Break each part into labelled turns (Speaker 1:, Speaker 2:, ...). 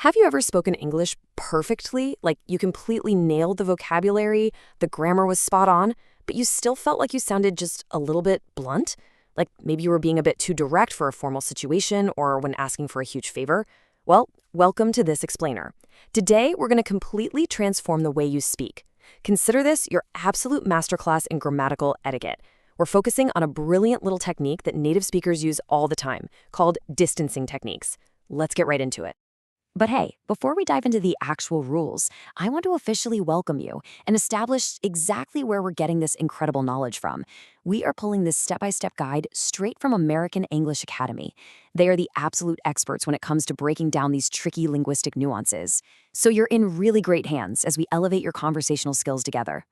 Speaker 1: Have you ever spoken English perfectly? Like you completely nailed the vocabulary, the grammar was spot on, but you still felt like you sounded just a little bit blunt? Like maybe you were being a bit too direct for a formal situation or when asking for a huge favor? Well, welcome to this explainer. Today, we're going to completely transform the way you speak. Consider this your absolute masterclass in grammatical etiquette. We're focusing on a brilliant little technique that native speakers use all the time, called distancing techniques. Let's get right into it. But hey, before we dive into the actual rules, I want to officially welcome you and establish exactly where we're getting this incredible knowledge from. We are pulling this step-by-step guide straight from American English Academy. They are the absolute experts when it comes to breaking down these tricky linguistic nuances. So you're in really great hands as we elevate your conversational skills together.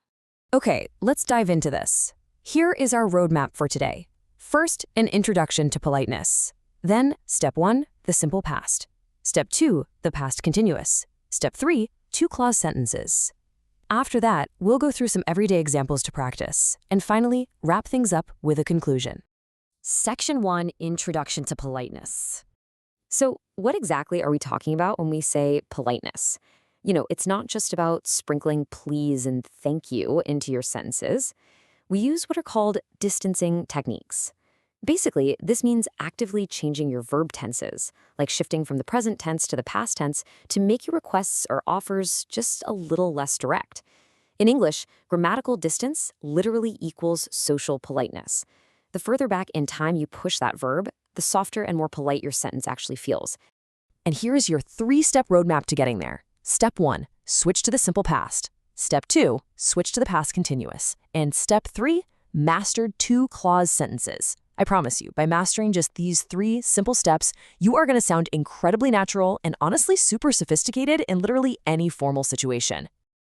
Speaker 1: Okay, let's dive into this. Here is our roadmap for today. First, an introduction to politeness. Then, step 1, the simple past. Step 2, the past continuous. Step 3, two-clause sentences. After that, we'll go through some everyday examples to practice. And finally, wrap things up with a conclusion. Section 1, Introduction to Politeness. So, what exactly are we talking about when we say politeness? It's not just about sprinkling please and thank you into your sentences. We use what are called distancing techniques. Basically, this means actively changing your verb tenses, like shifting from the present tense to the past tense to make your requests or offers just a little less direct. In English, grammatical distance literally equals social politeness. The further back in time you push that verb, the softer and more polite your sentence actually feels. And here is your 3-step roadmap to getting there. Step 1, switch to the simple past. Step 2, switch to the past continuous. And step 3, master two-clause sentences. I promise you, by mastering just these 3 simple steps, you are going to sound incredibly natural and honestly super sophisticated in literally any formal situation.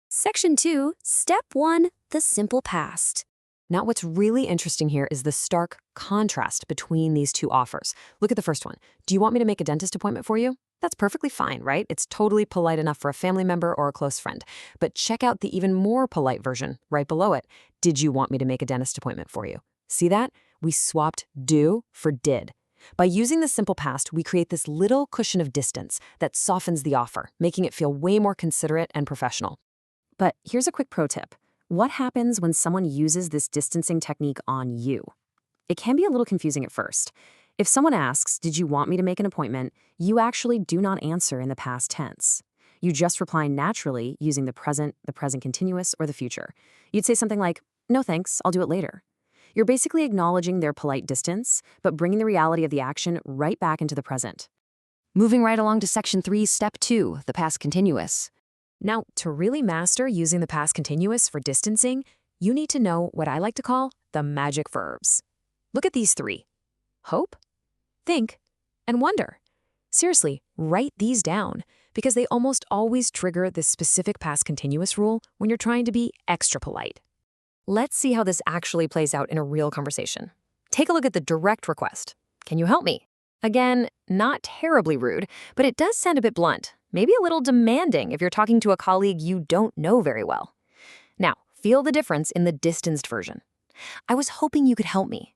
Speaker 1: Section 2, Step 1, the simple past. Now, what's really interesting here is the stark contrast between these 2 offers. Look at the first one. Do you want me to make a dentist appointment for you? That's perfectly fine, right? It's totally polite enough for a family member or a close friend. But check out the even more polite version right below it. Did you want me to make a dentist appointment for you? See that? We swapped do for did. By using the simple past, we create this little cushion of distance that softens the offer, making it feel way more considerate and professional. But here's a quick pro tip. What happens when someone uses this distancing technique on you? It can be a little confusing at first. If someone asks, "Did you want me to make an appointment?" you actually do not answer in the past tense. You just reply naturally using the present continuous, or the future. You'd say something like, "No thanks, I'll do it later." You're basically acknowledging their polite distance, but bringing the reality of the action right back into the present. Moving right along to Section 3, Step 2, the past continuous. Now, to really master using the past continuous for distancing, you need to know what I like to call the magic verbs. Look at these 3. Hope, think, and wonder. Seriously, write these down, because they almost always trigger this specific past continuous rule when you're trying to be extra polite. Let's see how this actually plays out in a real conversation. Take a look at the direct request. Can you help me? Again, not terribly rude, but it does sound a bit blunt, maybe a little demanding if you're talking to a colleague you don't know very well. Now, feel the difference in the distanced version. I was hoping you could help me.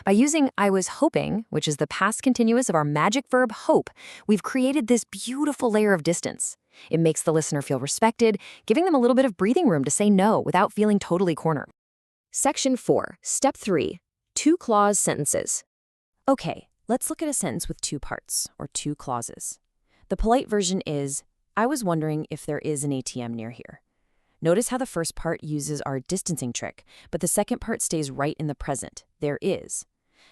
Speaker 1: By using I was hoping, which is the past continuous of our magic verb hope, we've created this beautiful layer of distance. It makes the listener feel respected, giving them a little bit of breathing room to say no without feeling totally cornered. Section 4, Step 3, two-clause sentences. Okay, let's look at a sentence with 2 parts, or 2 clauses. The polite version is, I was wondering if there is an ATM near here. Notice how the first part uses our distancing trick, but the second part stays right in the present, there is.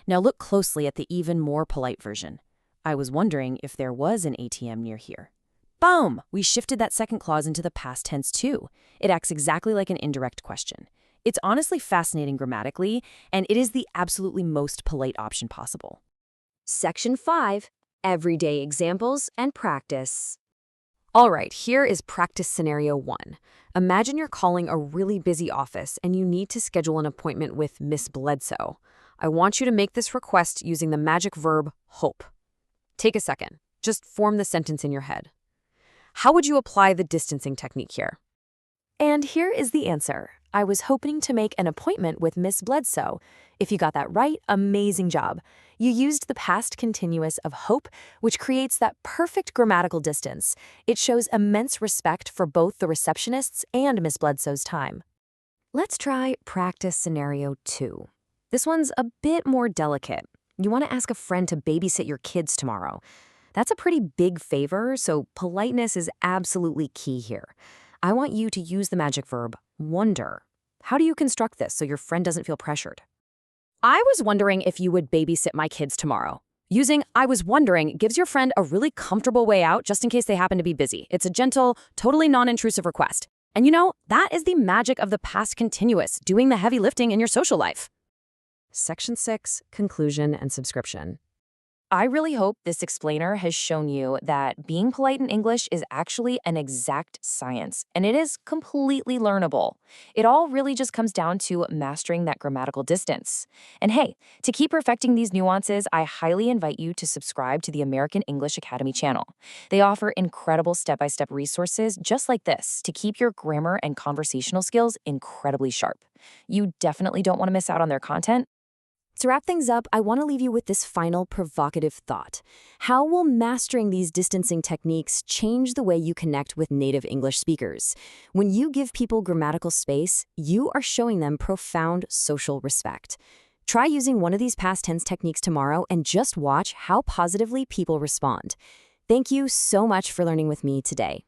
Speaker 1: Now look closely at the even more polite version. I was wondering if there was an ATM near here. Boom! We shifted that second clause into the past tense too. It acts exactly like an indirect question. It's honestly fascinating grammatically, and it is the absolutely most polite option possible. Section 5, Everyday Examples and Practice. All right, here is practice scenario 1. Imagine you're calling a really busy office and you need to schedule an appointment with Miss Bledsoe. I want you to make this request using the magic verb hope. Take a second. Just form the sentence in your head. How would you apply the distancing technique here? And here is the answer. I was hoping to make an appointment with Miss Bledsoe. If you got that right, amazing job. You used the past continuous of hope, which creates that perfect grammatical distance. It shows immense respect for both the receptionists and Miss Bledsoe's time. Let's try practice scenario 2. This one's a bit more delicate. You want to ask a friend to babysit your kids tomorrow. That's a pretty big favor, so politeness is absolutely key here. I want you to use the magic verb, wonder. How do you construct this so your friend doesn't feel pressured? I was wondering if you would babysit my kids tomorrow. Using I was wondering gives your friend a really comfortable way out just in case they happen to be busy. It's a gentle, totally non-intrusive request. And that is the magic of the past continuous, doing the heavy lifting in your social life. Section 6, Conclusion and Subscription. I really hope this explainer has shown you that being polite in English is actually an exact science, and it is completely learnable. It all really just comes down to mastering that grammatical distance. And hey, to keep perfecting these nuances, I highly invite you to subscribe to the American English Academy channel. They offer incredible step-by-step resources just like this to keep your grammar and conversational skills incredibly sharp. You definitely don't want to miss out on their content. To wrap things up, I want to leave you with this final provocative thought. How will mastering these distancing techniques change the way you connect with native English speakers? When you give people grammatical space, you are showing them profound social respect. Try using one of these past tense techniques tomorrow and just watch how positively people respond. Thank you so much for learning with me today.